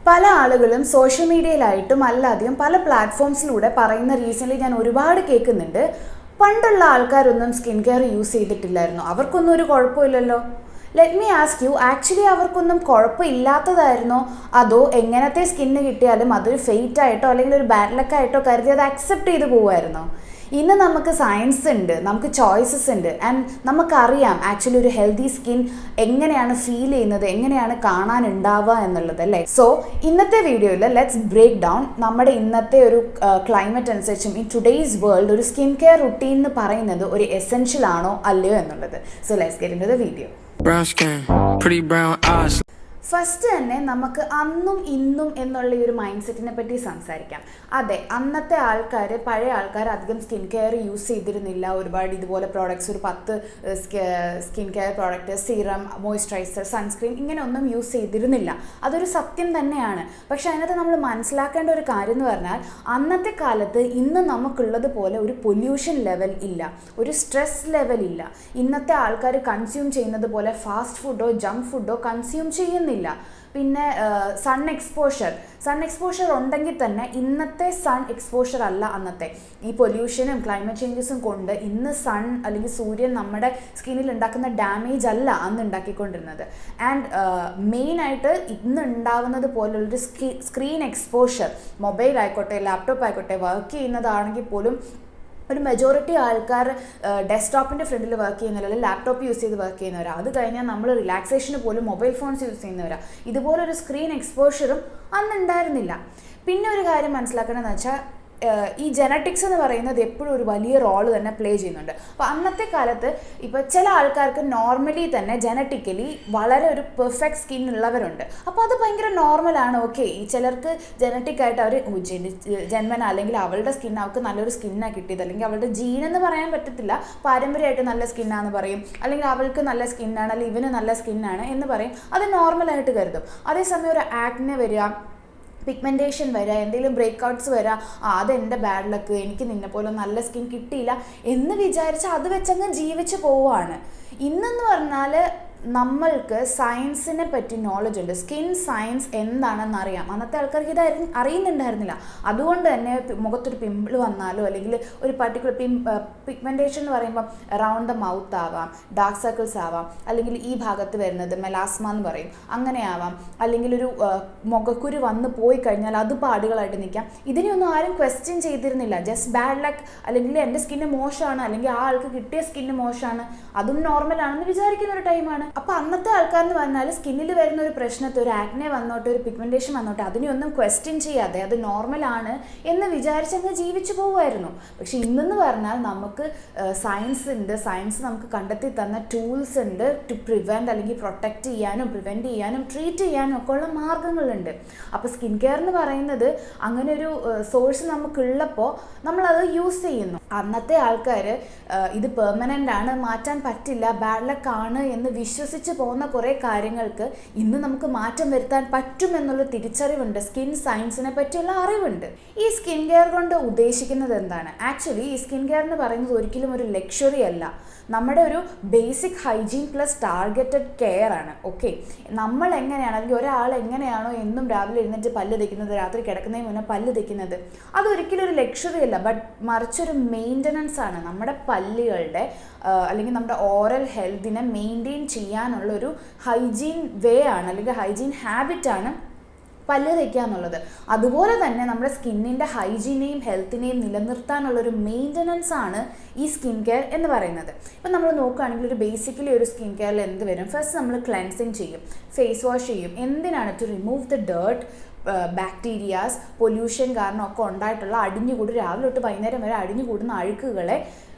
പല ആളുകളും സോഷ്യൽ മീഡിയയിലായിട്ടും അല്ലാതെയും പല പ്ലാറ്റ്ഫോംസിലൂടെ പറയുന്ന റീസൺലി ഞാൻ ഒരുപാട് കേൾക്കുന്നുണ്ട്. പണ്ടുള്ള ആൾക്കാരൊന്നും സ്കിൻ കെയർ യൂസ് ചെയ്തിട്ടില്ലായിരുന്നു, അവർക്കൊന്നും ഒരു കുഴപ്പമില്ലല്ലോ. Let me ask you, actually അവർക്കൊന്നും കുഴപ്പമില്ലാത്തതായിരുന്നോ, അതോ എങ്ങനത്തെ സ്കിന്ന് കിട്ടിയാലും അതൊരു ഫെയ്റ്റ് ആയിട്ടോ അല്ലെങ്കിൽ ഒരു ബാഡ് ലക്കായിട്ടോ കരുതി അത് അക്സെപ്റ്റ് ചെയ്ത് പോവുമായിരുന്നോ? ഇന്ന് നമുക്ക് സയൻസ് ഉണ്ട്, നമുക്ക് ചോയ്സസ് ഉണ്ട്, ആൻഡ് നമുക്കറിയാം ആക്ച്വലി ഒരു ഹെൽത്തി സ്കിൻ എങ്ങനെയാണ് ഫീൽ ചെയ്യുന്നത്, എങ്ങനെയാണ് കാണാനുണ്ടാവുക എന്നുള്ളത് അല്ലേ. സോ ഇന്നത്തെ വീഡിയോയിൽ ലെറ്റ്സ് ബ്രേക്ക് ഡൗൺ നമ്മുടെ ഇന്നത്തെ ഒരു ക്ലൈമറ്റ് അനുസരിച്ചും ഇൻ ടുഡേയ്സ് വേൾഡ് ഒരു സ്കിൻ കെയർ റുട്ടീൻ എന്ന് പറയുന്നത് ഒരു എസെൻഷ്യൽ ആണോ അല്ലയോ എന്നുള്ളത്. So let's get into the video. First തന്നെ നമുക്ക് അന്നും ഇന്നും എന്നുള്ള ഈ ഒരു മൈൻഡ് സെറ്റിനെ പറ്റി സംസാരിക്കാം. അതെ, അന്നത്തെ ആൾക്കാർ, പഴയ ആൾക്കാർ അധികം സ്കിൻ കെയർ യൂസ് ചെയ്തിരുന്നില്ല. ഒരുപാട് ഇതുപോലെ പ്രോഡക്ട്സ്, ഒരു 10 skin care product, serum, moisturiser, sunscreen ഇങ്ങനെ ഒന്നും യൂസ് ചെയ്തിരുന്നില്ല. അതൊരു സത്യം തന്നെയാണ്. പക്ഷേ അതിനകത്ത് നമ്മൾ മനസ്സിലാക്കേണ്ട ഒരു കാര്യം എന്ന് പറഞ്ഞാൽ, അന്നത്തെ കാലത്ത് ഇന്ന് നമുക്കുള്ളത് പോലെ ഒരു പൊല്യൂഷൻ ലെവൽ ഇല്ല, ഒരു സ്ട്രെസ് ലെവൽ ഇല്ല. ഇന്നത്തെ ആൾക്കാർ കൺസ്യൂം ചെയ്യുന്നത് പോലെ ഫാസ്റ്റ് ഫുഡോ ജങ്ക് ഫുഡോ കൺസ്യൂം ചെയ്യുന്നില്ല. പിന്നെ സൺ എക്സ്പോഷർ ഉണ്ടെങ്കിൽ തന്നെ ഇന്നത്തെ സൺ എക്സ്പോഷർ അല്ല അന്നത്തെ. ഈ പൊല്യൂഷനും ക്ലൈമറ്റ് ചേഞ്ചസും കൊണ്ട് ഇന്ന് സൺ അല്ലെങ്കിൽ സൂര്യൻ നമ്മുടെ സ്കിന്നിൽ ഉണ്ടാക്കുന്ന ഡാമേജ് അല്ല അന്ന് ഉണ്ടാക്കിക്കൊണ്ടിരുന്നത്. ആൻഡ് മെയിനായിട്ട് ഇന്ന് ഉണ്ടാവുന്നത് പോലുള്ളൊരു സ്ക്രീൻ എക്സ്പോഷർ, മൊബൈൽ ആയിക്കോട്ടെ ലാപ്ടോപ്പ് ആയിക്കോട്ടെ, വർക്ക് ചെയ്യുന്നതാണെങ്കിൽ പോലും ഒരു മെജോറിറ്റി ആൾക്കാർ ഡെസ്ക്ടോപ്പിൻ്റെ ഫ്രണ്ടിൽ വർക്ക് ചെയ്യുന്നവർ, അല്ലെങ്കിൽ ലാപ്ടോപ്പ് യൂസ് ചെയ്ത് വർക്ക് ചെയ്യുന്നവരാണ്. അത് കഴിഞ്ഞാൽ നമ്മൾ റിലാക്സേഷന് പോലും മൊബൈൽ ഫോൺസ് യൂസ് ചെയ്യുന്നവരാണ്. ഇതുപോലൊരു സ്ക്രീൻ എക്സ്പോഷറും അന്ന് ഉണ്ടായിരുന്നില്ല. പിന്നെ ഒരു കാര്യം മനസ്സിലാക്കണമെന്ന് വെച്ചാൽ, ഈ ജെനറ്റിക്സ് എന്ന് പറയുന്നത് എപ്പോഴും ഒരു വലിയ റോള് തന്നെ പ്ലേ ചെയ്യുന്നുണ്ട്. അപ്പോൾ അന്നത്തെ കാലത്ത് ഇപ്പോൾ ചില ആൾക്കാർക്ക് നോർമലി തന്നെ ജെനറ്റിക്കലി വളരെ ഒരു പെർഫെക്റ്റ് സ്കിൻ ഉള്ളവരുണ്ട്. അപ്പോൾ അത് ഭയങ്കര നോർമലാണ്. ഓക്കെ, ഈ ചിലർക്ക് ജെനറ്റിക്കായിട്ട് അവർ ജന്മന അല്ലെങ്കിൽ അവളുടെ സ്കിൻ അവൾക്ക് നല്ലൊരു സ്കിന്നാണ് കിട്ടിയത്, അല്ലെങ്കിൽ അവളുടെ ജീനെന്ന് പറയാൻ പറ്റത്തില്ല, പാരമ്പര്യമായിട്ട് നല്ല സ്കിന്നാന്ന് പറയും, അല്ലെങ്കിൽ അവൾക്ക് നല്ല സ്കിന്നാണ് അല്ലെങ്കിൽ ഇവന് നല്ല സ്കിന്നാണ് എന്ന് പറയും. അത് നോർമലായിട്ട് കരുതും. അതേസമയം ഒരു ആക്നെ വരിക, പിഗ്മെൻറ്റേഷൻ വരിക, എന്തെങ്കിലും ബ്രേക്ക്ഔട്ട്സ് വരിക, അതെൻ്റെ ബാഡ് ലക്ക്, എനിക്ക് നിന്നെ പോലെ നല്ല സ്കിൻ കിട്ടിയില്ല എന്ന് വിചാരിച്ച് അത് വെച്ചങ്ങ് ജീവിച്ച് പോവുകയാണ്. ഇന്നെന്ന് പറഞ്ഞാൽ നമ്മൾക്ക് സയൻസിനെ പറ്റി നോളജ് ഉണ്ട്. സ്കിൻ സയൻസ് എന്താണെന്ന് അറിയാം. അന്നത്തെ ആൾക്കാർക്ക് ഇത് അറിയുന്നുണ്ടായിരുന്നില്ല. അതുകൊണ്ട് തന്നെ മുഖത്തൊരു പിമ്പിൾ വന്നാലോ അല്ലെങ്കിൽ ഒരു പർട്ടിക്കുലർ പിഗ്മെൻറ്റേഷൻ എന്ന് പറയുമ്പം അറൗണ്ട് ദ മൗത്ത് ആവാം, ഡാർക്ക് സർക്കിൾസ് ആവാം, അല്ലെങ്കിൽ ഈ ഭാഗത്ത് വരുന്നത് മെലാസ്മ എന്ന് പറയും, അങ്ങനെ ആവാം, അല്ലെങ്കിൽ ഒരു മുഖക്കുരു വന്ന് പോയി കഴിഞ്ഞാൽ അത് പാടുകളായിട്ട് നിൽക്കാം. ഇതിനെയൊന്നും ആരും ക്വസ്റ്റ്യൻ ചെയ്തിരുന്നില്ല. ജസ്റ്റ് ബാഡ് ലക്ക്, അല്ലെങ്കിൽ എൻ്റെ സ്കിന്ന് മോശമാണ്, അല്ലെങ്കിൽ ആ ആൾക്ക് കിട്ടിയ സ്കിന്ന് മോശമാണ്, അതും നോർമലാണെന്ന് വിചാരിക്കുന്ന ഒരു ടൈമാണ്. അപ്പോൾ അന്നത്തെ ആൾക്കാരെന്ന് പറഞ്ഞാൽ സ്കിന്നിൽ വരുന്ന ഒരു പ്രശ്നത്തെ, ഒരു ആക്നെ വന്നോട്ടെ, ഒരു പിഗ്മെൻറ്റേഷൻ വന്നോട്ടെ, അതിനെയൊന്നും ക്വസ്റ്റ്യൻ ചെയ്യാതെ അത് നോർമലാണ് എന്ന് വിചാരിച്ചങ്ങ് ജീവിച്ചു പോകുമായിരുന്നു. പക്ഷെ ഇന്നെന്ന് പറഞ്ഞാൽ നമുക്ക് സയൻസ് ഉണ്ട്. സയൻസ് നമുക്ക് കണ്ടെത്തി തന്ന ടൂൾസ് ഉണ്ട് ടു പ്രിവെൻറ്റ്, അല്ലെങ്കിൽ പ്രൊട്ടക്റ്റ് ചെയ്യാനും പ്രിവെൻറ്റ് ചെയ്യാനും ട്രീറ്റ് ചെയ്യാനും ഒക്കെ ഉള്ള മാർഗ്ഗങ്ങളുണ്ട്. അപ്പോൾ സ്കിൻ കെയർ എന്ന് പറയുന്നത് അങ്ങനെ ഒരു സോഴ്സ് നമുക്കുള്ളപ്പോൾ നമ്മളത് യൂസ് ചെയ്യുന്നു. അന്നത്തെ ആൾക്കാർ ഇത് പെർമനൻ്റ് ആണ്, മാറ്റാൻ പറ്റില്ല, ബാഡ് ലക്ക് ആണ് എന്ന് വിശ്വസിച്ച് പോകുന്ന കുറേ കാര്യങ്ങൾക്ക് ഇന്ന് നമുക്ക് മാറ്റം വരുത്താൻ പറ്റുമെന്നുള്ള തിരിച്ചറിവുണ്ട്. സ്കിൻ സയൻസിനെ പറ്റിയുള്ള അറിവുണ്ട്. ഈ സ്കിൻ കെയർ കൊണ്ട് ഉദ്ദേശിക്കുന്നത് എന്താണ്? ആക്ച്വലി ഈ സ്കിൻ കെയർ എന്ന് പറയുന്നത് ഒരിക്കലും ഒരു ലക്ഷറി അല്ല, നമ്മുടെ ഒരു basic hygiene plus targeted care ആണ്. ഓക്കെ, നമ്മൾ എങ്ങനെയാണ്, അല്ലെങ്കിൽ ഒരാൾ എങ്ങനെയാണോ എന്നും രാവിലെ എഴുന്നേറ്റ് പല്ല് തേക്കുന്നത്, രാത്രി കിടക്കുന്നതിന് മുന്നേ പല്ല് തേക്കുന്നത്, അതൊരിക്കലും ഒരു ലക്ഷറി അല്ല, ബട്ട് മറിച്ചൊരു മെയിൻ്റനൻസ് ആണ്. നമ്മുടെ പല്ലുകളുടെ അല്ലെങ്കിൽ നമ്മുടെ ഓറൽ ഹെൽത്തിനെ മെയിൻറ്റെയിൻ ചെയ്യാനുള്ളൊരു ഹൈജീൻ വേ ആണ്, അല്ലെങ്കിൽ ഹൈജീൻ ഹാബിറ്റാണ് പല്ല് തേക്കുക എന്നുള്ളത്. അതുപോലെ തന്നെ നമ്മുടെ സ്കിന്നിൻ്റെ ഹൈജീനെയും ഹെൽത്തിനെയും നിലനിർത്താനുള്ളൊരു മെയിൻ്റനൻസ് ആണ് ഈ സ്കിൻ കെയർ എന്ന് പറയുന്നത്. ഇപ്പം നമ്മൾ നോക്കുകയാണെങ്കിൽ ഒരു ബേസിക്കലി ഒരു സ്കിൻ കെയറിൽ എന്ത് വരും? ഫസ്റ്റ് നമ്മൾ ക്ലെൻസിങ് ചെയ്യും, ഫേസ് വാഷ് ചെയ്യും. എന്തിനാണ്? To remove the dirt, bacterias, pollution കാരണം ഒക്കെ ഉണ്ടായിട്ടുള്ള അടിഞ്ഞുകൂടി രാവിലെ തൊട്ട് വൈകുന്നേരം വരെ അടിഞ്ഞുകൂടുന്ന അഴുക്കുകളെ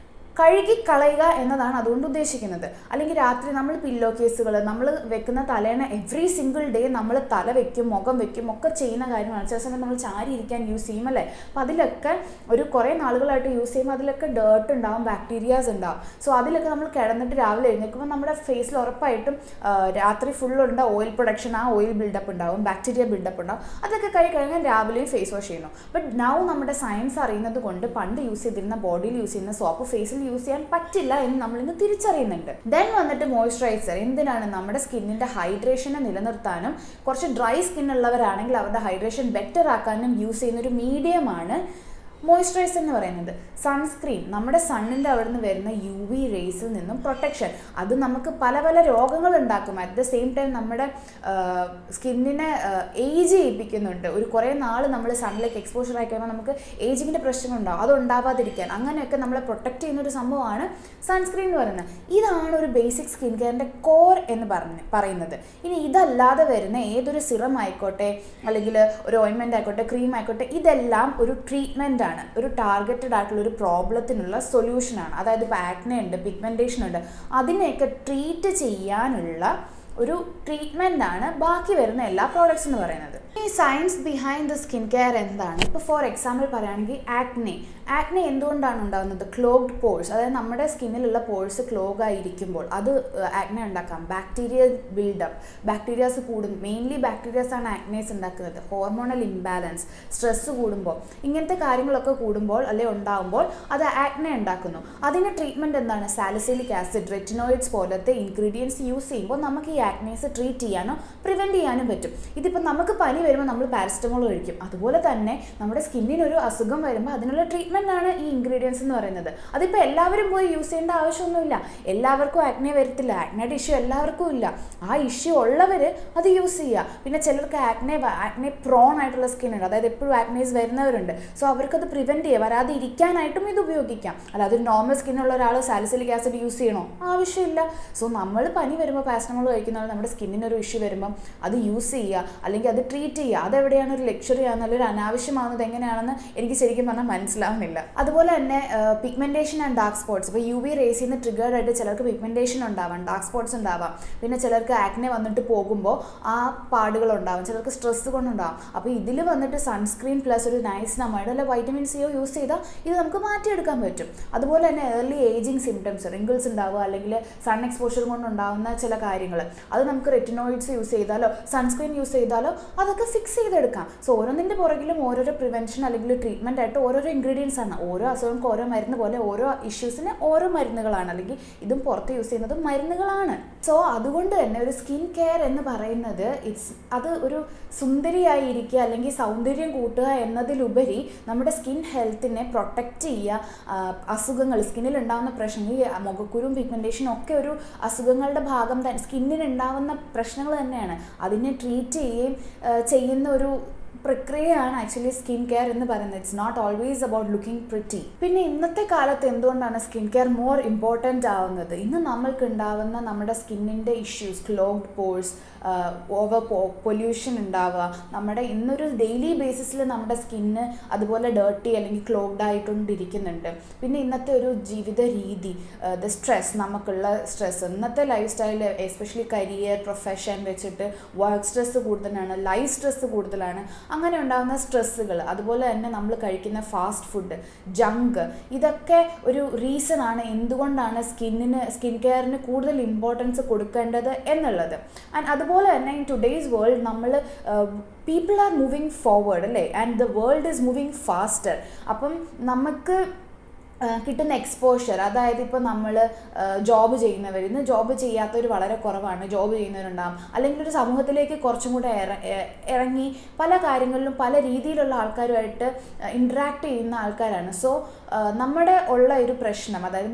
കഴുകിക്കളയുക എന്നതാണ് അതുകൊണ്ട് ഉദ്ദേശിക്കുന്നത്. അല്ലെങ്കിൽ രാത്രി നമ്മൾ പില്ലോ കേസുകൾ നമ്മൾ വെക്കുന്ന തലേണ എവ്രി സിംഗിൾ ഡേ നമ്മൾ തല വെക്കും, മുഖം വെക്കും, ഒക്കെ ചെയ്യുന്ന കാര്യമാണ്. ചില സമയം നമ്മൾ ചാരി ഇരിക്കാൻ യൂസ് ചെയ്യും അല്ലേ. അപ്പോൾ അതിലൊക്കെ ഒരു കുറേ നാളുകളായിട്ട് യൂസ് ചെയ്യുമ്പോൾ അതിലൊക്കെ ഡേർട്ട് ഉണ്ടാവും, ബാക്ടീരിയാസ് ഉണ്ടാവും. സോ അതിലൊക്കെ നമ്മൾ കിടന്നിട്ട് രാവിലെ എഴുന്നേൽക്കുമ്പോൾ നമ്മുടെ ഫേസിൽ ഉറപ്പായിട്ടും രാത്രി ഫുള്ളുണ്ട് ഓയിൽ പ്രൊഡക്ഷൻ, ആ ഓയിൽ ബിൽഡപ്പ് ഉണ്ടാവും, ബാക്ടീരിയ ബിൽഡപ്പ് ഉണ്ടാവും. അതൊക്കെ കഴിഞ്ഞാൽ രാവിലെയും ഫേസ് വാഷ് ചെയ്യുന്നു. ബട്ട് നൗ നമ്മുടെ സയൻസ് അറിയുന്നത് കൊണ്ട് പണ്ട് യൂസ് ചെയ്തിരുന്ന ബോഡിയിൽ യൂസ് ചെയ്യുന്ന സോപ്പ് ഫേസിൽ യൂസ് ചെയ്യാൻ പറ്റില്ല എന്ന് നമ്മളിന്ന് തിരിച്ചറിയുന്നുണ്ട്. ദെൻ വന്നിട്ട് മോയ്സ്ചറൈസർ. എന്തിനാണ്? നമ്മുടെ സ്കിന്നിൻ്റെ ഹൈഡ്രേഷനെ നിലനിർത്താനും കുറച്ച് ഡ്രൈ സ്കിൻ ഉള്ളവരാണെങ്കിൽ അവരുടെ ഹൈഡ്രേഷൻ ബെറ്റർ ആക്കാനും യൂസ് ചെയ്യുന്നൊരു മീഡിയമാണ് മോയ്സ്ചറൈസർ എന്ന് പറയുന്നത്. സൺസ്ക്രീൻ, നമ്മുടെ സണ്ണിൻ്റെ അവിടെ നിന്ന് വരുന്ന UV റേസിൽ നിന്നും പ്രൊട്ടക്ഷൻ. അത് നമുക്ക് പല പല രോഗങ്ങൾ ഉണ്ടാക്കും. അറ്റ് ദ സെയിം ടൈം നമ്മുടെ സ്കിന്നിനെ ഏജ് ചെയ്യിപ്പിക്കുന്നുണ്ട്. ഒരു കുറേ നാൾ നമ്മൾ സണ്ണിലേക്ക് എക്സ്പോഷർ ആയി കഴിയുമ്പോൾ നമുക്ക് ഏജിങ്ങിൻ്റെ പ്രശ്നങ്ങളുണ്ടാവും. അത് ഉണ്ടാവാതിരിക്കാൻ അങ്ങനെയൊക്കെ നമ്മളെ പ്രൊട്ടക്റ്റ് ചെയ്യുന്നൊരു സംഭവമാണ് സൺസ്ക്രീൻ എന്ന് പറയുന്നത്. ഇതാണ് ഒരു ബേസിക് സ്കിൻ കെയറിൻ്റെ കോർ എന്ന് പറയുന്നത്. ഇനി ഇതല്ലാതെ വരുന്ന ഏതൊരു സിറം ആയിക്കോട്ടെ, അല്ലെങ്കിൽ ഒരു ഓയിൻമെൻ്റ് ആയിക്കോട്ടെ, ക്രീം ആയിക്കോട്ടെ, ഇതെല്ലാം ഒരു ട്രീറ്റ്മെൻ്റ്, ഒരു ടാർഗറ്റഡ് ആയിട്ടുള്ള ഒരു പ്രോബ്ലത്തിനുള്ള സൊല്യൂഷനാണ്. അതായത് ഇപ്പോൾ ആക്നെ ഉണ്ട്, പിഗ്മെൻറ്റേഷൻ ഉണ്ട്, അതിനെയൊക്കെ ട്രീറ്റ് ചെയ്യാനുള്ള ഒരു ട്രീറ്റ്മെൻ്റ് ആണ് ബാക്കി വരുന്ന എല്ലാ പ്രോഡക്ട്സ് എന്ന് പറയുന്നത്. ഈ science behind the skin care എന്താണ്? ഇപ്പോൾ ഫോർ എക്സാമ്പിൾ പറയുകയാണെങ്കിൽ ആക്നെ എന്തുകൊണ്ടാണ് ഉണ്ടാകുന്നത്? ക്ലോഗ്ഡ് പോഴ്സ്, അതായത് നമ്മുടെ സ്കിന്നിലുള്ള പോഴ്സ് ക്ലോഗ് ആയിരിക്കുമ്പോൾ അത് ആക്നെ ഉണ്ടാക്കാം. ബാക്ടീരിയ ബിൽഡപ്പ്, ബാക്ടീരിയാസ് കൂടും. മെയിൻലി ബാക്ടീരിയാസ് ആണ് ആക്നേസ് ഉണ്ടാക്കുന്നത്. ഹോർമോണൽ ഇംബാലൻസ്, സ്ട്രെസ്സ് കൂടുമ്പോൾ, ഇങ്ങനത്തെ കാര്യങ്ങളൊക്കെ കൂടുമ്പോൾ അല്ലെങ്കിൽ ഉണ്ടാകുമ്പോൾ അത് ആക്നെ ഉണ്ടാക്കുന്നു. അതിന് ട്രീറ്റ്മെൻറ്റ് എന്താണ്? സാലിസിലിക് ആസിഡ്, റെറ്റിനോയിഡ്സ് പോലത്തെ ഇൻഗ്രീഡിയൻസ് യൂസ് ചെയ്യുമ്പോൾ നമുക്ക് ഈ ആക്നേസ് ട്രീറ്റ് ചെയ്യാനോ പ്രിവെൻറ്റ് ചെയ്യാനും പറ്റും. ഇതിപ്പോൾ നമുക്ക് പനി വരുമ്പോൾ നമ്മൾ പാരസ്റ്റമോൾ കഴിക്കും. അതുപോലെ തന്നെ നമ്മുടെ സ്കിന്നിനൊരു അസുഖം വരുമ്പോൾ അതിനുള്ള ട്രീറ്റ്മെൻ്റ് ആണ് ഈ ഇൻഗ്രീഡിയൻസ് എന്ന് പറയുന്നത്. അതിപ്പോൾ എല്ലാവരും പോയി യൂസ് ചെയ്യേണ്ട ആവശ്യമൊന്നുമില്ല. എല്ലാവർക്കും ആക്നെ വരത്തില്ല. ആക്നയുടെ ഇഷ്യൂ എല്ലാവർക്കും ഇല്ല. ആ ഇഷ്യൂ ഉള്ളവർ അത് യൂസ് ചെയ്യുക. പിന്നെ ചിലർക്ക് ആക്നെ പ്രോൺ ആയിട്ടുള്ള സ്കിൻ ഉണ്ട്, അതായത് എപ്പോഴും ആക്നേസ് വരുന്നവരുണ്ട്. സോ അവർക്കത് പ്രിവെൻറ്റ് ചെയ്യുക, വരാതെ ഇരിക്കാനായിട്ടും ഇത് ഉപയോഗിക്കാം. അല്ലാതെ ഒരു നോർമൽ സ്കിന്നുള്ള ഒരാൾ സാലിസിലിക് ആസിഡ് യൂസ് ചെയ്യണോ? ആവശ്യമില്ല. സോ നമ്മൾ പനി വരുമ്പോൾ പാരസ്റ്റമോൾ കഴിക്കുന്ന നമ്മുടെ സ്കിന്നിനൊരു ഇഷ്യൂ വരുമ്പം അത് യൂസ് ചെയ്യുക, അല്ലെങ്കിൽ അത് ട്രീറ്റ് ചെയ്യുക. അതെവിടെയാണ് ഒരു ലക്ഷറി ആണെന്നല്ല, ഒരു അനാവശ്യമാകുന്നത് എങ്ങനെയാണെന്ന് എനിക്ക് ശരിക്കും പറഞ്ഞാൽ മനസ്സിലാവുന്നില്ല. അതുപോലെ തന്നെ പിഗ്മെൻറ്റേഷൻ ആൻഡ് ഡാർക്ക് സ്പോട്ട്സ്. ഇപ്പോൾ UV റേസിൽ നിന്ന് ട്രിഗേർഡ് ആയിട്ട് ചിലർക്ക് പിഗ്മെൻറ്റേഷൻ ഉണ്ടാവാം, ഡാർക്ക് സ്പോട്ട്സ് ഉണ്ടാവാം. പിന്നെ ചിലർക്ക് ആക്നെ വന്നിട്ട് പോകുമ്പോൾ ആ പാടുകൾ ഉണ്ടാവും. ചിലർക്ക് സ്ട്രെസ് കൊണ്ടുണ്ടാവും. അപ്പോൾ ഇതിൽ വന്നിട്ട് സൺസ്ക്രീൻ പ്ലസ് ഒരു നൈസിനമൈഡ് അല്ല വൈറ്റമിൻ C യൂസ് ചെയ്താൽ ഇത് നമുക്ക് മാറ്റിയെടുക്കാൻ പറ്റും. അതുപോലെ തന്നെ ഏർലി ഏജിങ് സിംറ്റംസ്, റിങ്കിൾസ് ഉണ്ടാവുക, അല്ലെങ്കിൽ സൺ എക്സ്പോഷർ കൊണ്ടുണ്ടാകുന്ന ചില കാര്യങ്ങൾ, അത് നമുക്ക് റെറ്റിനോയിഡ്സ് യൂസ് ചെയ്താലോ സൺസ്ക്രീൻ യൂസ് ചെയ്താലോ അതൊക്കെ ഫിക്സ് ചെയ്തെടുക്കാം. സോ ഓരോന്നിൻ്റെ പുറകിലും ഓരോരോ പ്രിവെൻഷൻ അല്ലെങ്കിൽ ട്രീറ്റ്മെൻ്റ് ആയിട്ട് ഓരോരോ ഇൻഗ്രീഡിയൻസ് ആണ്. ഓരോ അസുഖങ്ങൾക്ക് ഓരോ മരുന്ന് പോലെ ഓരോ ഇഷ്യൂസിന് ഓരോ മരുന്നുകളാണ്, അല്ലെങ്കിൽ ഇതും പുറത്ത് യൂസ് ചെയ്യുന്നതും മരുന്നുകളാണ്. സോ അതുകൊണ്ട് തന്നെ ഒരു സ്കിൻ കെയർ എന്ന് പറയുന്നത് അത് ഒരു സുന്ദരിയായിരിക്കുക അല്ലെങ്കിൽ സൗന്ദര്യം കൂട്ടുക എന്നതിലുപരി നമ്മുടെ സ്കിൻ ഹെൽത്തിനെ പ്രൊട്ടക്റ്റ് ചെയ്യുക. അസുഖങ്ങൾ, സ്കിന്നിൽ ഉണ്ടാകുന്ന പ്രശ്നങ്ങൾ, ഈ മുഖക്കുരും പിഗ്മെൻറ്റേഷനും ഒക്കെ ഒരു അസുഖങ്ങളുടെ ഭാഗം തന്നെ, സ്കിന്നിന് ഉണ്ടാകുന്ന പ്രശ്നങ്ങൾ തന്നെയാണ്. അതിനെ ട്രീറ്റ് ചെയ്യുന്ന ഒരു പ്രക്രിയയാണ് ആക്ച്വലി സ്കിൻ കെയർ എന്ന് പറയുന്നത്. It's not always about looking pretty. പിന്നെ ഇന്നത്തെ കാലത്ത് എന്തുകൊണ്ടാണ് സ്കിൻ കെയർ മോർ ഇമ്പോർട്ടൻ്റ് ആവുന്നത്? ഇന്ന് നമ്മൾക്ക് ഉണ്ടാവുന്ന നമ്മുടെ സ്കിന്നിൻ്റെ issues, clogged pores, over pollution ഉണ്ടാവുക, നമ്മുടെ ഇന്നൊരു ഡെയിലി ബേസിസിൽ നമ്മുടെ സ്കിന്ന് അതുപോലെ ഡേർട്ടി അല്ലെങ്കിൽ ക്ലോഗ്ഡ് ആയിക്കൊണ്ടിരിക്കുന്നുണ്ട്. പിന്നെ ഇന്നത്തെ ഒരു ജീവിത രീതി, ദ സ്ട്രെസ്, നമുക്കുള്ള സ്ട്രെസ്, ഇന്നത്തെ life style, especially career, profession വെച്ചിട്ട് വർക്ക് സ്ട്രെസ് കൂടുതലാണ്, ലൈഫ് സ്ട്രെസ് കൂടുതലാണ്. അങ്ങനെ ഉണ്ടാകുന്ന സ്ട്രെസ്സുകൾ, അതുപോലെ തന്നെ നമ്മൾ കഴിക്കുന്ന ഫാസ്റ്റ് ഫുഡ്, ജങ്ക്, ഇതൊക്കെ ഒരു റീസൺ ആണ് എന്തുകൊണ്ടാണ് സ്കിൻ കെയറിന് കൂടുതൽ ഇമ്പോർട്ടൻസ് കൊടുക്കേണ്ടത് എന്നുള്ളത്. ആൻഡ് അതുപോലെ തന്നെ ഇൻ ടുഡേയ്സ് വേൾഡ് നമ്മൾ പീപ്പിൾ ആർ മൂവിങ് ഫോർവേഡ് അല്ലേ, and the world is moving faster. അപ്പം നമുക്ക് കിട്ടുന്ന എക്സ്പോഷർ, അതായത് ഇപ്പോൾ നമ്മൾ ജോബ് ചെയ്യുന്നവർ, ഇന്ന് ജോബ് ചെയ്യാത്തവർ വളരെ കുറവാണ്, ജോബ് ചെയ്യുന്നവരുണ്ടാകും, അല്ലെങ്കിൽ ഒരു സമൂഹത്തിലേക്ക് കുറച്ചും കൂടെ ഇറങ്ങി പല കാര്യങ്ങളിലും പല രീതിയിലുള്ള ആൾക്കാരുമായിട്ട് ഇൻട്രാക്ട് ചെയ്യുന്ന ആൾക്കാരാണ്. സോ നമ്മുടെ ഉള്ള ഒരു പ്രശ്നം, അതായത്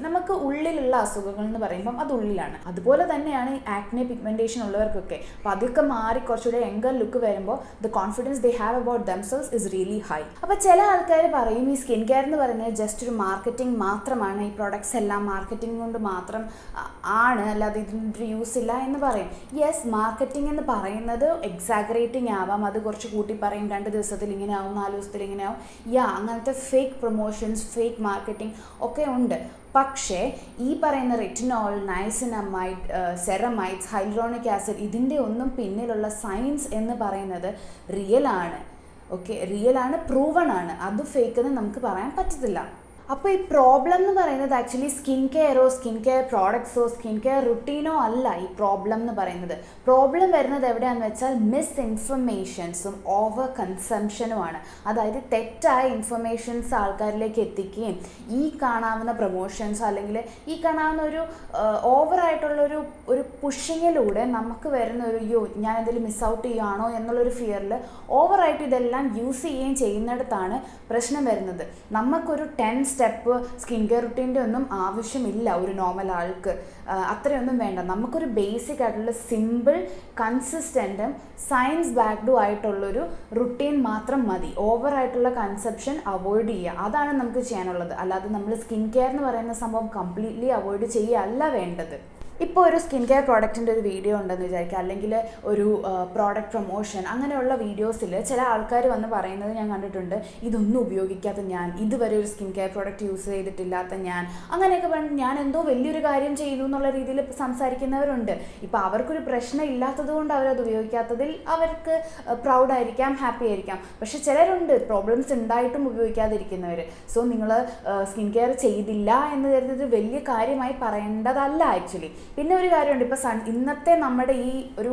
നമുക്ക് ഉള്ളിലുള്ള അസുഖങ്ങൾ എന്ന് പറയുമ്പം അത് ഉള്ളിലാണ്. അതുപോലെ തന്നെയാണ് ആക്നെ, പിഗ്മെൻറ്റേഷൻ ഉള്ളവർക്കൊക്കെ. അപ്പോൾ അതൊക്കെ മാറി കുറച്ചുകൂടെ യങ്കർ ലുക്ക് വരുമ്പോൾ the confidence they have about themselves is really high. അപ്പോൾ ചില ആൾക്കാർ പറയും ഈ സ്കിൻ കെയർ എന്ന് പറയുന്നത് ജസ്റ്റ് ഒരു മാർക്കറ്റിംഗ് മാത്രമാണ്, ഈ പ്രൊഡക്ട്സ് എല്ലാം മാർക്കറ്റിംഗ് കൊണ്ട് മാത്രം ആണ്, അല്ലാതെ ഇതിനൊരു യൂസ് ഇല്ല എന്ന് പറയും. യെസ്, മാർക്കറ്റിംഗ് എന്ന് പറയുന്നത് എക്സാഗ്രേറ്റിംഗ് ആവാം, അത് കുറച്ച് കൂട്ടി പറയും, 2 ദിവസത്തിൽ ഇങ്ങനെ ആവും, 4 ദിവസത്തിൽ ഇങ്ങനെ ആവും, അങ്ങനത്തെ ഫേക്ക് പ്രൊമോഷൻസ്, ഫേക്ക് മാർക്കറ്റിംഗ് ഒക്കെ ഉണ്ട്. പക്ഷേ ഈ പറയുന്ന റെറ്റിനോൾ, നൈസിനമൈഡ്, സെറമൈഡ്സ്, ഹൈലൂറോണിക് ആസിഡ്, ഇതിൻ്റെ ഒന്നും പിന്നിലുള്ള സയൻസ് എന്ന് പറയുന്നത് റിയലാണ്. റിയലാണ്, പ്രൂവൺ ആണ്. അത് ഫേക്ക് എന്ന് നമുക്ക് പറയാൻ പറ്റത്തില്ല. അപ്പോൾ ഈ പ്രോബ്ലം എന്ന് പറയുന്നത് ആക്ച്വലി സ്കിൻ കെയറോ സ്കിൻ കെയർ പ്രോഡക്ട്സോ സ്കിൻ കെയർ റുട്ടീനോ അല്ല. ഈ പ്രോബ്ലം എന്ന് പറയുന്നത് പ്രോബ്ലം വരുന്നത് എവിടെയാണെന്ന് വെച്ചാൽ മിസ് ഇൻഫർമേഷൻസും ഓവർ കൺസംഷനുമാണ്. അതായത് തെറ്റായ ഇൻഫർമേഷൻസ് ആൾക്കാരിലേക്ക് എത്തിക്കുകയും ഈ കാണാവുന്ന പ്രൊമോഷൻസ് അല്ലെങ്കിൽ ഈ കാണാവുന്ന ഒരു ഓവറായിട്ടുള്ളൊരു പുഷിങ്ങിലൂടെ നമുക്ക് വരുന്ന ഒരു ഞാൻ എന്തെങ്കിലും മിസ് ഔട്ട് ചെയ്യുകയാണോ എന്നുള്ളൊരു ഫിയറിൽ ഓവറായിട്ട് ഇതെല്ലാം യൂസ് ചെയ്യുകയും ചെയ്യുന്നിടത്താണ് പ്രശ്നം വരുന്നത്. നമുക്കൊരു 10 സ്റ്റെപ്പ് സ്കിൻ കെയർ റുട്ടീൻ്റെ ഒന്നും ആവശ്യമില്ല ഒരു നോർമൽ ആൾക്ക്, അത്രയൊന്നും വേണ്ട. നമുക്കൊരു ബേസിക് ആയിട്ടുള്ള സിമ്പിൾ കൺസിസ്റ്റൻറ്റും സയൻസ് ബാക്ക്ഡും ആയിട്ടുള്ളൊരു റുട്ടീൻ മാത്രം മതി. ഓവറായിട്ടുള്ള കൺസെപ്ഷൻ അവോയ്ഡ് ചെയ്യുക, അതാണ് നമുക്ക് ചെയ്യാനുള്ളത്. അല്ലാതെ നമ്മൾ സ്കിൻ കെയർ എന്ന് പറയുന്ന സംഭവം കംപ്ലീറ്റ്ലി അവോയ്ഡ് ചെയ്യുകയല്ല വേണ്ടത്. ഇപ്പോൾ ഒരു സ്കിൻ കെയർ പ്രോഡക്റ്റിൻ്റെ ഒരു വീഡിയോ ഉണ്ടെന്ന് വിചാരിക്കുക, അല്ലെങ്കിൽ ഒരു പ്രോഡക്റ്റ് പ്രൊമോഷൻ, അങ്ങനെയുള്ള വീഡിയോസിൽ ചില ആൾക്കാർ വന്ന് പറയുന്നത് ഞാൻ കണ്ടിട്ടുണ്ട്, ഇതൊന്നും ഉപയോഗിക്കാത്ത ഞാൻ, ഇതുവരെ ഒരു സ്കിൻ കെയർ പ്രോഡക്റ്റ് യൂസ് ചെയ്തിട്ടില്ലാത്ത ഞാൻ, അങ്ങനെയൊക്കെ പറഞ്ഞ് ഞാൻ എന്തോ വലിയൊരു കാര്യം ചെയ്യുന്നു എന്നുള്ള രീതിയിൽ സംസാരിക്കുന്നവരുണ്ട്. ഇപ്പോൾ അവർക്കൊരു പ്രശ്നം ഇല്ലാത്തത് കൊണ്ട് അവരത് ഉപയോഗിക്കാത്തതിൽ അവർക്ക് പ്രൗഡായിരിക്കാം, ഹാപ്പി ആയിരിക്കാം. പക്ഷെ ചിലരുണ്ട് പ്രോബ്ലംസ് ഉണ്ടായിട്ടും ഉപയോഗിക്കാതിരിക്കുന്നവർ. സോ നിങ്ങൾ സ്കിൻ കെയർ ചെയ്തില്ല എന്ന് കരുതിയത് വലിയ കാര്യമായി പറയേണ്ടതല്ല ആക്ച്വലി. പിന്നെ ഒരു കാര്യമുണ്ട്, ഇപ്പോൾ ഇന്നത്തെ നമ്മുടെ ഈ ഒരു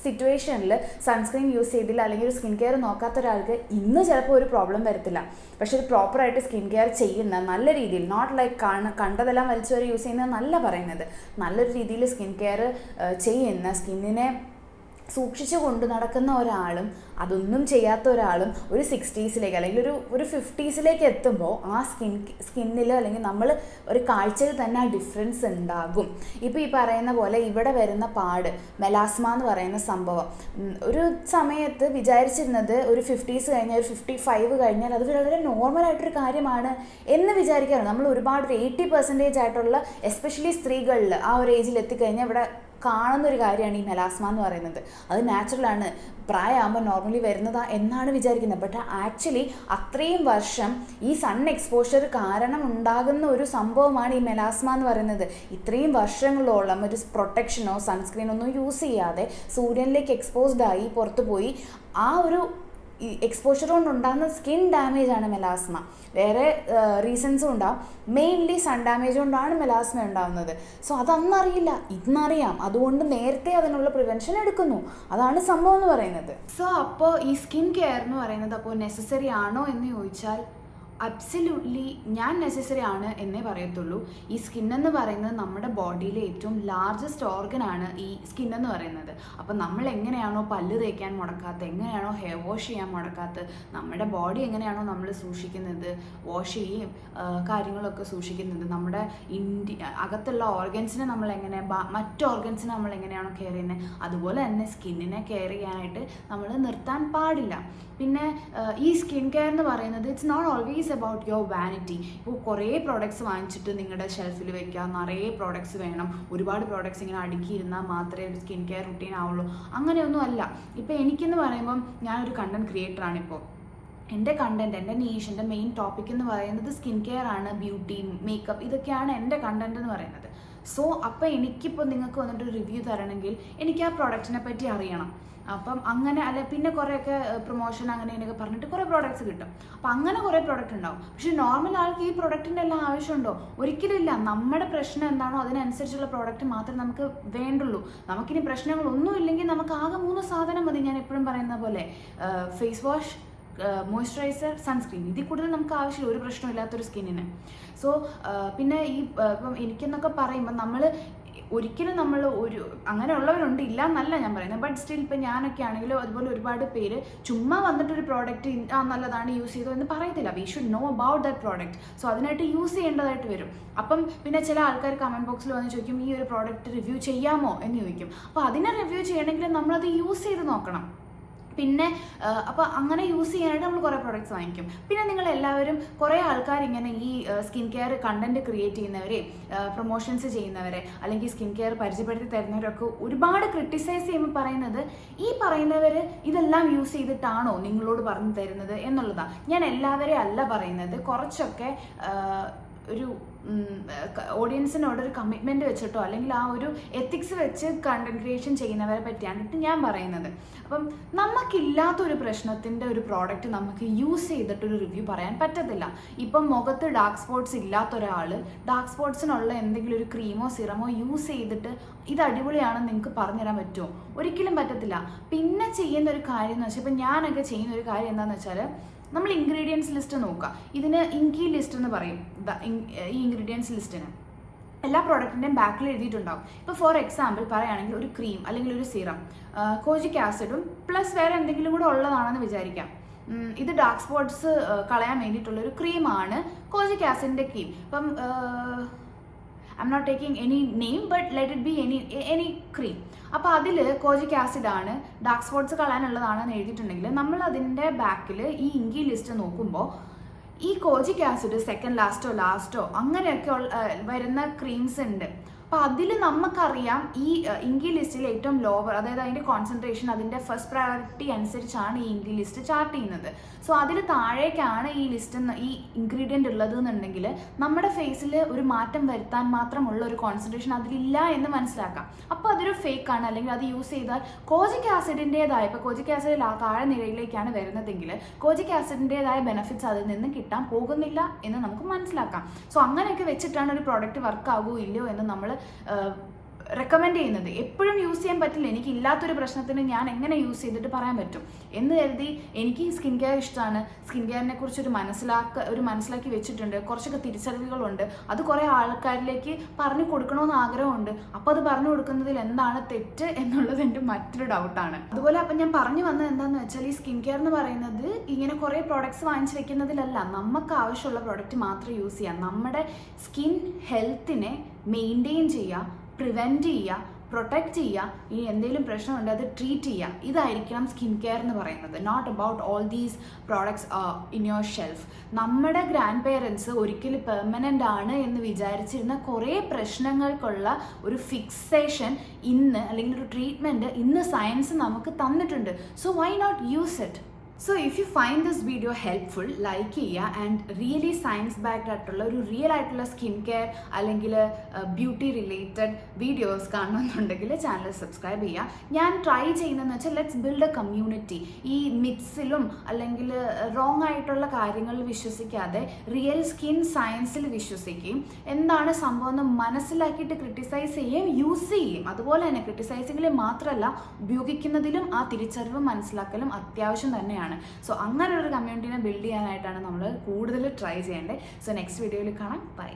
സിറ്റുവേഷനിൽ സൺസ്ക്രീൻ യൂസ് ചെയ്തില്ല അല്ലെങ്കിൽ ഒരു സ്കിൻ കെയർ നോക്കാത്ത ഒരാൾക്ക് ഇന്ന് ചിലപ്പോൾ ഒരു പ്രോബ്ലം വരത്തില്ല. പക്ഷെ ഒരു പ്രോപ്പറായിട്ട് സ്കിൻ കെയർ ചെയ്യുന്ന നല്ല രീതിയിൽ, നോട്ട് ലൈക്ക് കണ്ടതെല്ലാം വലിച്ചു വരെ യൂസ് ചെയ്യുന്നത് നല്ല പറയുന്നത്, നല്ലൊരു രീതിയിൽ സ്കിൻ കെയർ ചെയ്യുന്ന, സ്കിന്നിനെ സൂക്ഷിച്ചു കൊണ്ട് നടക്കുന്ന ഒരാളും അതൊന്നും ചെയ്യാത്ത ഒരാളും ഒരു 60s അല്ലെങ്കിൽ ഒരു 50s എത്തുമ്പോൾ ആ സ്കിന്നിൽ അല്ലെങ്കിൽ നമ്മൾ ഒരു കാഴ്ചയിൽ തന്നെ ആ ഡിഫറൻസ് ഉണ്ടാകും. ഇപ്പോൾ ഈ പറയുന്ന പോലെ ഇവിടെ വരുന്ന പാട്, മെലാസ്മ എന്ന് പറയുന്ന സംഭവം, ഒരു സമയത്ത് വിചാരിച്ചിരുന്നത് ഒരു 50s കഴിഞ്ഞാൽ ഒരു 55 കഴിഞ്ഞാൽ അത് വളരെ നോർമലായിട്ടൊരു കാര്യമാണ് എന്ന് വിചാരിക്കാറുണ്ട്. നമ്മൾ ഒരുപാട് 80% ആയിട്ടുള്ള എസ്പെഷ്യലി സ്ത്രീകളിൽ ആ ഒരു ഏജിൽ എത്തിക്കഴിഞ്ഞാൽ ഇവിടെ കാണുന്നൊരു കാര്യമാണ് ഈ മെലാസ്മ എന്ന് പറയുന്നത്. അത് നാച്ചുറലാണ്, പ്രായമാകുമ്പോൾ നോർമലി വരുന്നതാ എന്നാണ് വിചാരിക്കുന്നത്. ബട്ട് ആക്ച്വലി അത്രയും വർഷം ഈ സൺ എക്സ്പോഷർ കാരണം ഉണ്ടാകുന്ന ഒരു സംഭവമാണ് ഈ മെലാസ്മ എന്ന് പറയുന്നത്. ഇത്രയും വർഷങ്ങളോളം ഒരു പ്രൊട്ടക്ഷനോ സൺസ്ക്രീനോ ഒന്നും യൂസ് ചെയ്യാതെ സൂര്യനിലേക്ക് എക്സ്പോസ്ഡ് ആയി പുറത്തു പോയി ആ ഒരു ഈ എക്സ്പോഷർ കൊണ്ടുണ്ടാകുന്ന സ്കിൻ ഡാമേജ് ആണ് മെലാസ്മ. വേറെ റീസൺസും ഉണ്ടാവും, മെയിൻലി സൺ ഡാമേജ് കൊണ്ടാണ് മെലാസ്മ ഉണ്ടാകുന്നത്. സോ അതന്നറിയില്ല, ഇന്നറിയാം, അതുകൊണ്ട് നേരത്തെ അതിനുള്ള പ്രിവെൻഷൻ എടുക്കുന്നു. അതാണ് സംഭവം എന്ന് പറയുന്നത്. സോ അപ്പോൾ ഈ സ്കിൻ കെയർ എന്ന് പറയുന്നത് അപ്പോൾ നെസസറി ആണോ എന്ന് ചോദിച്ചാൽ അബ്സല്യൂട്ട്ലി ഞാൻ നെസസറി ആണ് എന്നേ പറയത്തുള്ളൂ. ഈ സ്കിൻ എന്ന് പറയുന്നത് നമ്മുടെ ബോഡിയിലെ ഏറ്റവും ലാർജസ്റ്റ് ഓർഗനാണ് ഈ സ്കിൻ എന്ന് പറയുന്നത്. അപ്പം നമ്മൾ എങ്ങനെയാണോ പല്ല് തേക്കാൻ മുടക്കാത്ത, എങ്ങനെയാണോ ഹെയർ വാഷ് ചെയ്യാൻ മുടക്കാത്ത, നമ്മുടെ ബോഡി എങ്ങനെയാണോ നമ്മൾ സൂക്ഷിക്കുന്നത്, വാഷ് ചെയ്യുകയും കാര്യങ്ങളൊക്കെ സൂക്ഷിക്കുന്നത്, നമ്മുടെ അകത്തുള്ള ഓർഗൻസിനെ നമ്മൾ എങ്ങനെ, മറ്റ് ഓർഗൻസിനെ നമ്മൾ എങ്ങനെയാണോ കെയർ ചെയ്യുന്നത്, അതുപോലെ തന്നെ സ്കിന്നിനെ കെയർ ചെയ്യാനായിട്ട് നമ്മൾ നിർത്താൻ പാടില്ല. പിന്നെ ഈ സ്കിൻ കെയർ എന്ന് പറയുന്നത് it's not always about your vanity. ഇപ്പോൾ കുറേ പ്രോഡക്ട്സ് വാങ്ങിച്ചിട്ട് നിങ്ങളുടെ ഷെൽഫിൽ വെക്കുക, നിറയെ പ്രോഡക്ട്സ് വേണം, ഒരുപാട് പ്രോഡക്ട്സ് ഇങ്ങനെ അടുക്കിയിരുന്നാൽ മാത്രമേ ഒരു സ്കിൻ കെയർ റുട്ടീൻ ആവുള്ളൂ, അങ്ങനെയൊന്നും അല്ല. ഇപ്പോൾ എനിക്കെന്ന് പറയുമ്പം ഞാനൊരു കണ്ടന്റ് ക്രിയേറ്ററാണ്. ഇപ്പോൾ എൻ്റെ കണ്ടന്റ്, എൻ്റെ നീഷ്, എൻ്റെ മെയിൻ ടോപ്പിക് എന്ന് പറയുന്നത് സ്കിൻ കെയർ ആണ്, ബ്യൂട്ടി, മേക്കപ്പ്, ഇതൊക്കെയാണ് എൻ്റെ കണ്ടന്റ് എന്ന് പറയുന്നത്. സോ അപ്പോൾ എനിക്കിപ്പോൾ നിങ്ങൾക്ക് വന്നിട്ട് റിവ്യൂ തരണമെങ്കിൽ എനിക്ക് ആ പ്രോഡക്റ്റിനെ പറ്റി അറിയണം. അപ്പം അങ്ങനെ അല്ല, പിന്നെ കുറേയൊക്കെ പ്രൊമോഷൻ അങ്ങനെ ഇങ്ങനെയൊക്കെ പറഞ്ഞിട്ട് കുറേ പ്രോഡക്റ്റ്സ് കിട്ടും. അപ്പം അങ്ങനെ കുറേ പ്രോഡക്റ്റ് ഉണ്ടാവും. പക്ഷേ നോർമൽ ആൾക്ക് ഈ പ്രോഡക്റ്റിൻ്റെ എല്ലാം ആവശ്യമുണ്ടോ? ഒരിക്കലും ഇല്ല. നമ്മുടെ പ്രശ്നം എന്താണോ അതിനനുസരിച്ചുള്ള പ്രോഡക്റ്റ് മാത്രമേ നമുക്ക് വേണ്ടുള്ളൂ. നമുക്കിനി പ്രശ്നങ്ങളൊന്നും ഇല്ലെങ്കിൽ നമുക്ക് ആകെ 3 സാധനം മതി. ഞാൻ എപ്പോഴും പറയുന്ന പോലെ ഫേസ് വാഷ്, മോയ്സ്ചറൈസർ, സൺസ്ക്രീൻ. ഇതിൽ കൂടുതൽ നമുക്ക് ആവശ്യമില്ല ഒരു പ്രശ്നമില്ലാത്തൊരു സ്കിന്നിന്. സോ പിന്നെ ഈ ഇപ്പം എനിക്കെന്നൊക്കെ പറയുമ്പോൾ നമ്മൾ ഒരിക്കലും നമ്മൾ അങ്ങനെയുള്ളവരുണ്ട്, ഇല്ല എന്നല്ല ഞാൻ പറയുന്നത്. ബട്ട് സ്റ്റിൽ ഇപ്പം ഞാനൊക്കെ ആണെങ്കിലും അതുപോലെ ഒരുപാട് പേര് ചുമ്മാ വന്നിട്ടൊരു പ്രോഡക്റ്റ് നല്ലതാണ് യൂസ് ചെയ്തോ എന്ന് പറയത്തില്ല. We should know about that product. So അതിനായിട്ട് യൂസ് ചെയ്യേണ്ടതായിട്ട് വരും. അപ്പം പിന്നെ ചില ആൾക്കാർ കമൻറ്റ് ബോക്സിൽ വന്ന് ചോദിക്കും, ഈ ഒരു പ്രോഡക്റ്റ് റിവ്യൂ ചെയ്യാമോ എന്ന് ചോദിക്കും. അപ്പോൾ അതിനെ റിവ്യൂ ചെയ്യണമെങ്കിൽ നമ്മളത് യൂസ് ചെയ്ത് നോക്കണം. പിന്നെ അപ്പോൾ അങ്ങനെ യൂസ് ചെയ്യാനായിട്ട് നമ്മൾ കുറേ പ്രോഡക്റ്റ്സ് വാങ്ങിക്കും. പിന്നെ നിങ്ങളെല്ലാവരും കുറേ ആൾക്കാർ ഇങ്ങനെ ഈ സ്കിൻ കെയർ കണ്ടന്റ് ക്രിയേറ്റ് ചെയ്യുന്നവരെ, പ്രൊമോഷൻസ് ചെയ്യുന്നവരെ, അല്ലെങ്കിൽ സ്കിൻ കെയർ പരിചയപ്പെടുത്തി തരുന്നവരൊക്കെ ഒരുപാട് ക്രിട്ടിസൈസ് ചെയ്യുമ്പോൾ പറയുന്നത്, ഈ പറയുന്നവർ ഇതെല്ലാം യൂസ് ചെയ്തിട്ടാണോ നിങ്ങളോട് പറഞ്ഞു തരുന്നത് എന്നുള്ളതാണ്. ഞാൻ എല്ലാവരെയും അല്ല പറയുന്നത്, കുറച്ചൊക്കെ ഒരു ഓഡിയൻസിനോടൊരു കമ്മിറ്റ്മെൻറ്റ് വെച്ചിട്ടോ അല്ലെങ്കിൽ ആ ഒരു എത്തിക്സ് വെച്ച് കണ്ടന്റ് ക്രിയേഷൻ ചെയ്യുന്നവരെ പറ്റിയാണ് ഞാൻ പറയുന്നത്. അപ്പം നമുക്കില്ലാത്തൊരു പ്രശ്നത്തിൻ്റെ ഒരു പ്രോഡക്റ്റ് നമുക്ക് യൂസ് ചെയ്തിട്ടൊരു റിവ്യൂ പറയാൻ പറ്റത്തില്ല. ഇപ്പം മുഖത്ത് ഡാർക്ക് സ്പോട്ട്സ് ഇല്ലാത്ത ഒരാൾ ഡാർക്ക് സ്പോട്ട്സിനുള്ള എന്തെങ്കിലും ഒരു ക്രീമോ സിറമോ യൂസ് ചെയ്തിട്ട് ഇത് അടിപൊളിയാണെന്ന് നിങ്ങൾക്ക് പറഞ്ഞുതരാൻ പറ്റുമോ? ഒരിക്കലും പറ്റത്തില്ല. പിന്നെ ചെയ്യുന്ന ഒരു കാര്യം എന്ന് വെച്ചാൽ, ഇപ്പം ഞാനൊക്കെ ചെയ്യുന്ന ഒരു കാര്യം എന്താണെന്ന് വെച്ചാൽ, നമ്മൾ ഇൻഗ്രീഡിയൻസ് ലിസ്റ്റ് നോക്കുക. ഇതിന് ഇങ്കി ലിസ്റ്റ് എന്ന് പറയും. ഈ ഇൻഗ്രീഡിയൻസ് ലിസ്റ്റിന് എല്ലാ പ്രോഡക്റ്റിൻ്റെയും ബാക്കിൽ എഴുതിയിട്ടുണ്ടാവും. ഇപ്പോൾ ഫോർ എക്സാമ്പിൾ പറയുകയാണെങ്കിൽ ഒരു ക്രീം അല്ലെങ്കിൽ ഒരു സിറം കോജിക് ആസിഡും പ്ലസ് വേറെ എന്തെങ്കിലും കൂടെ ഉള്ളതാണെന്ന് വിചാരിക്കാം. ഇത് ഡാർക്ക് സ്പോട്ട്സ് കളയാൻ വേണ്ടിയിട്ടുള്ളൊരു ക്രീമാണ് കോജിക് ആസിഡിൻ്റെ ക്രീം. ഇപ്പം I'm not taking any name, but let it be any cream. അപ്പോൾ അതിൽ കോജിക് ആസിഡാണ് ഡാർക്ക് സ്പോട്ട്സ് കളയാനുള്ളതാണെന്ന് എഴുതിയിട്ടുണ്ടെങ്കിൽ നമ്മൾ അതിൻ്റെ ബാക്കിൽ ഈ ഇങ്കി ലിസ്റ്റ് നോക്കുമ്പോൾ ഈ കോജിക് ആസിഡ് സെക്കൻഡ് ലാസ്റ്റോ അങ്ങനെയൊക്കെ വരുന്ന ക്രീംസ് ഉണ്ട്. അപ്പോൾ അതിൽ നമുക്കറിയാം ഈ ഇങ്കി ലിസ്റ്റിൽ ഏറ്റവും ലോവർ, അതായത് അതിൻ്റെ കോൺസെൻട്രേഷൻ അതിൻ്റെ ഫസ്റ്റ് പ്രയോറിറ്റി അനുസരിച്ചാണ് ഈ ഇങ്കി ലിസ്റ്റ് ചാർട്ട് ചെയ്യുന്നത്. സോ അതിൽ താഴേക്കാണ് ഈ ലിസ്റ്റ് ഈ ഇൻഗ്രീഡിയൻ്റ് ഉള്ളത് എന്നുണ്ടെങ്കിൽ നമ്മുടെ ഫേസിൽ ഒരു മാറ്റം വരുത്താൻ മാത്രമുള്ള ഒരു കോൺസെൻട്രേഷൻ അതിലില്ല എന്ന് മനസ്സിലാക്കാം. അപ്പോൾ അതൊരു ഫേക്കാണ്, അല്ലെങ്കിൽ അത് യൂസ് ചെയ്താൽ കോജിക് ആസിഡിൻ്റേതായ, ഇപ്പോൾ കോജിക് ആസിഡ് താഴെ നിരയിലേക്കാണ് വരുന്നതെങ്കിൽ കോജിക് ആസിഡിൻ്റേതായ ബെനിഫിറ്റ്സ് അതിൽ നിന്ന് കിട്ടാൻ പോകുന്നില്ല എന്ന് നമുക്ക് മനസ്സിലാക്കാം. സോ അങ്ങനെയൊക്കെ വെച്ചിട്ടാണ് ഒരു പ്രോഡക്റ്റ് വർക്ക് ആകുമോ ഇല്ലയോ എന്ന് നമ്മൾ റെക്കമെൻഡ് ചെയ്യുന്നത്. എപ്പോഴും യൂസ് ചെയ്യാൻ പറ്റില്ല. എനിക്ക് ഇല്ലാത്തൊരു പ്രശ്നത്തിന് ഞാൻ എങ്ങനെ യൂസ് ചെയ്തിട്ട് പറയാൻ പറ്റും എന്ന് കരുതി. എനിക്ക് സ്കിൻ കെയർ ഇഷ്ടമാണ്, സ്കിൻ കെയറിനെ കുറിച്ച് മനസ്സിലാക്കി വെച്ചിട്ടുണ്ട്, കുറച്ചൊക്കെ തിരിച്ചറിവുകളുണ്ട്. അത് കുറേ ആൾക്കാരിലേക്ക് പറഞ്ഞു കൊടുക്കണമെന്ന് ആഗ്രഹമുണ്ട്. അപ്പോൾ അത് പറഞ്ഞു കൊടുക്കുന്നതിൽ എന്താണ് തെറ്റ് എന്നുള്ളത് എൻ്റെ മറ്റൊരു ഡൗട്ടാണ്. അതുപോലെ അപ്പം ഞാൻ പറഞ്ഞു വന്നത് എന്താണെന്ന് വെച്ചാൽ, ഈ സ്കിൻ കെയർ എന്ന് പറയുന്നത് ഇങ്ങനെ കുറേ പ്രോഡക്ട്സ് വാങ്ങിച്ച് വെക്കുന്നതിലല്ല. നമുക്ക് ആവശ്യമുള്ള പ്രോഡക്റ്റ് മാത്രം യൂസ് ചെയ്യാം. നമ്മുടെ സ്കിൻ ഹെൽത്തിനെ മെയിൻറ്റെയിൻ ചെയ്യുക, പ്രിവെൻറ്റ് ചെയ്യുക, പ്രൊട്ടക്റ്റ് ചെയ്യുക, ഇനി എന്തെങ്കിലും പ്രശ്നമുണ്ട് അത് ട്രീറ്റ് ചെയ്യുക. ഇതായിരിക്കണം സ്കിൻ കെയർ എന്ന് പറയുന്നത്. Not about all these products in your shelf. നമ്മുടെ ഗ്രാൻഡ് പേരൻസ് ഒരിക്കലും പെർമനൻ്റ് ആണ് എന്ന് വിചാരിച്ചിരുന്ന കുറേ പ്രശ്നങ്ങൾക്കുള്ള ഒരു ഫിക്സേഷൻ ഇന്ന്, അല്ലെങ്കിൽ ഒരു ട്രീറ്റ്മെൻറ്റ് ഇന്ന് സയൻസ് നമുക്ക് തന്നിട്ടുണ്ട്. So why not use it? So if you find this video helpful, like ചെയ്യുക. ആൻഡ് റിയലി സയൻസ് ബാക്ക്ഡ് ആയിട്ടുള്ള ഒരു റിയൽ ആയിട്ടുള്ള സ്കിൻ കെയർ അല്ലെങ്കിൽ ബ്യൂട്ടി റിലേറ്റഡ് വീഡിയോസ് കാണണമെന്നുണ്ടെങ്കിൽ ചാനൽ സബ്സ്ക്രൈബ് ചെയ്യുക. ഞാൻ ട്രൈ ചെയ്യുന്നതെന്ന് വെച്ചാൽ, ലെറ്റ്സ് ബിൽഡ് എ കമ്മ്യൂണിറ്റി. ഈ മിത്സിലും അല്ലെങ്കിൽ റോങ് ആയിട്ടുള്ള കാര്യങ്ങളിൽ വിശ്വസിക്കാതെ റിയൽ സ്കിൻ സയൻസിൽ വിശ്വസിക്കുകയും എന്താണ് സംഭവം എന്ന് മനസ്സിലാക്കിയിട്ട് ക്രിട്ടിസൈസ് ചെയ്യുകയും യൂസ് ചെയ്യുകയും, അതുപോലെ തന്നെ ക്രിട്ടിസൈസിങ്ങിൽ മാത്രമല്ല ഉപയോഗിക്കുന്നതിലും ആ തിരിച്ചറിവ് മനസ്സിലാക്കലും അത്യാവശ്യം തന്നെയാണ്. സോ അങ്ങനെ ഒരു കമ്മ്യൂണിറ്റിനെ ബിൽഡ് ചെയ്യാനായിട്ടാണ് നമ്മൾ കൂടുതൽ ട്രൈ ചെയ്യേണ്ടത്. സോ നെക്സ്റ്റ് വീഡിയോയിൽ കാണാം. ബൈ.